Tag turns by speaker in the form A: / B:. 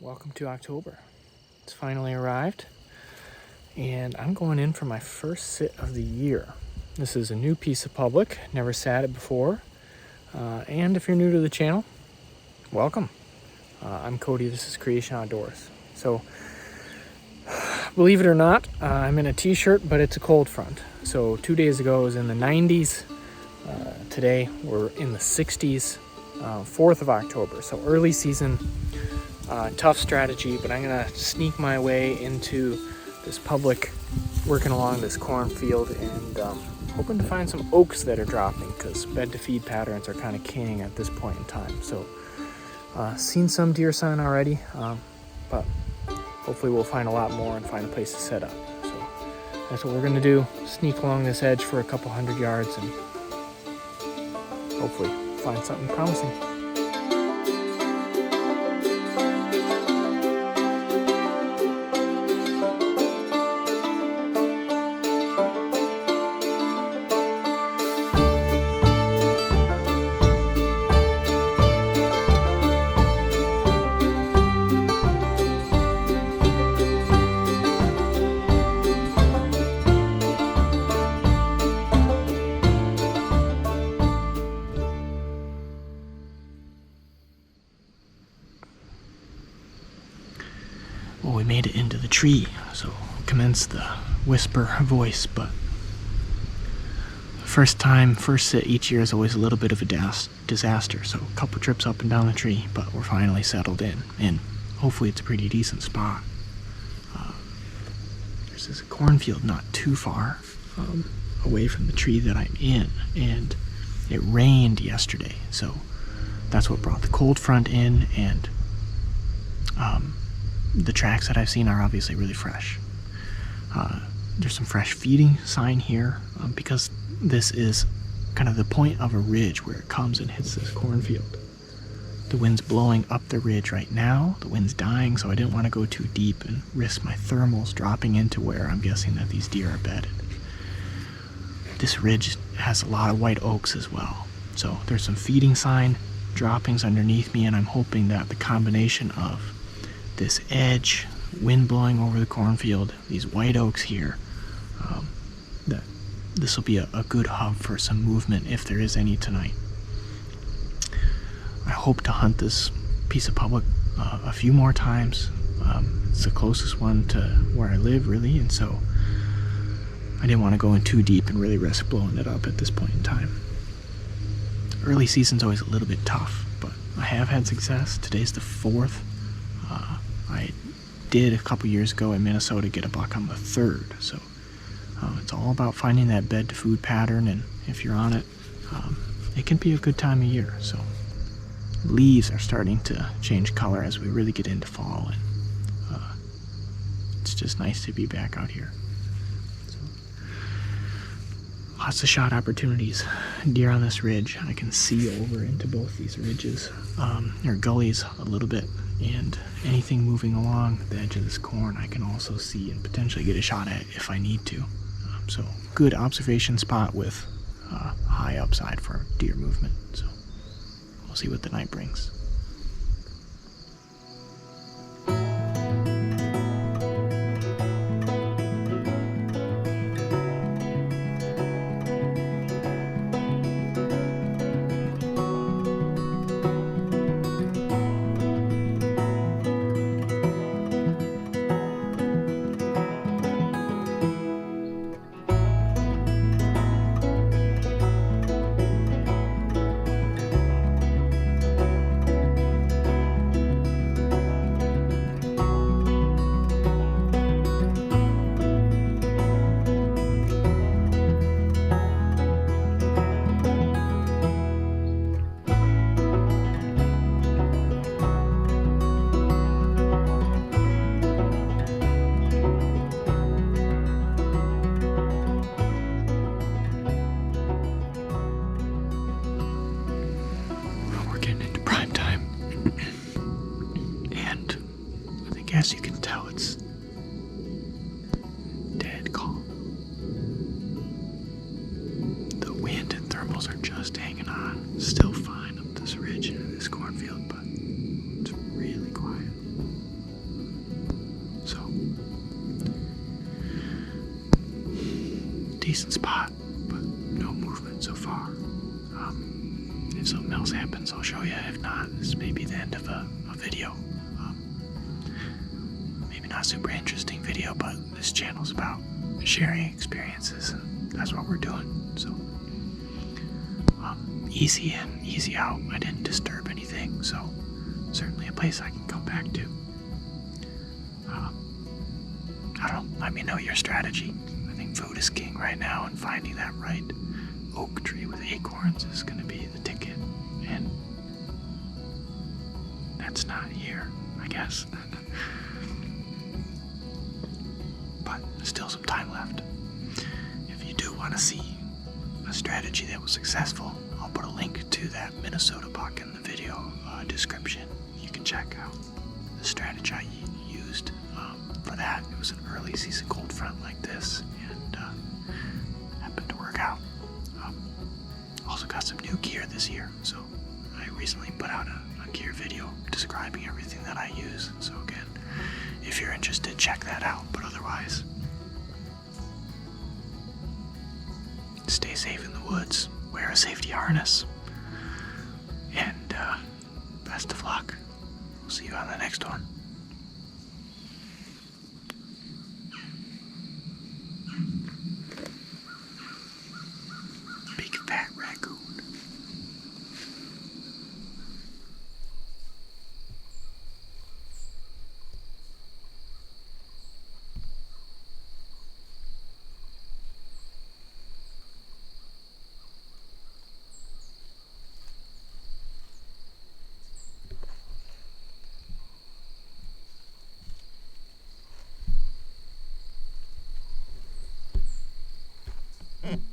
A: Welcome to October. It's finally arrived, and I'm going in for my first sit of the year. This is a new piece of public, never sat it before, and if you're new to the channel, welcome. I'm Cody, this is Creation Outdoors. So, believe it or not, I'm in a t-shirt, but it's a cold front. So 2 days ago it was in the 90s, today we're in the 60s, 4th of October, so early season. Tough strategy, but I'm gonna sneak my way into this public, working along this cornfield, and hoping to find some oaks that are dropping, because bed to feed patterns are kind of king at this point in time. So seen some deer sign already, but hopefully we'll find a lot more and find a place to set up. So that's what we're gonna do, sneak along this edge for a couple hundred yards and hopefully find something promising. Well, we made it into the tree, so commenced the whisper voice, but first sit each year is always a little bit of a disaster, so a couple trips up and down the tree, but we're finally settled in, and hopefully it's a pretty decent spot. There's this cornfield not too far away from the tree that I'm in, and it rained yesterday, so that's what brought the cold front in, and the tracks that I've seen are obviously really fresh. There's some fresh feeding sign here, because this is kind of the point of a ridge where it comes and hits this cornfield. The wind's blowing up the ridge right now. The wind's dying, so I didn't want to go too deep and risk my thermals dropping into where I'm guessing that these deer are bedded. This ridge has a lot of white oaks as well, so there's some feeding sign droppings underneath me, and I'm hoping that the combination of this edge, wind blowing over the cornfield, these white oaks here, that this will be a good hub for some movement if there is any tonight. I hope to hunt this piece of public a few more times. It's the closest one to where I live, really, and so I didn't want to go in too deep and really risk blowing it up at this point in time. Early season's always a little bit tough, but I have had success. Today's the 4th. I did a couple years ago in Minnesota get a buck on the 3rd, so it's all about finding that bed to food pattern, and if you're on it, it can be a good time of year. So leaves are starting to change color as we really get into fall, and it's just nice to be back out here. So, lots of shot opportunities. Deer on this ridge. I can see over into both these ridges, or gullies a little bit, and anything moving along the edge of this corn I can also see and potentially get a shot at if I need to. So good observation spot with high upside for deer movement. So we'll see what the night brings. As you can tell, it's dead calm. The wind and thermals are just hanging on. Still fine up this ridge and this cornfield, but it's really quiet. decent spot, but no movement so far. If something else happens, I'll show you. If not, this may be the end of a video. Maybe not super interesting video, but this channel's about sharing experiences, and that's what we're doing. So, easy in, easy out. I didn't disturb anything, so certainly a place I can come back to. I don't know, let me know your strategy. I think food is king right now, and finding that right oak tree with acorns is going to be the ticket. And that's not here, I guess. But there's still some time left. If you do want to see a strategy that was successful, I'll put a link to that Minnesota buck in the video description. You can check out the strategy I used for that. It was an early season cold front like this, and happened to work out. Also got some new gear this year, so I recently put out a gear video describing everything that I use. So again, if you're interested, check that out. But otherwise, stay safe in the woods, wear a safety harness, and best of luck. We'll see you on the next one. Big fat raccoon.
B: Mm.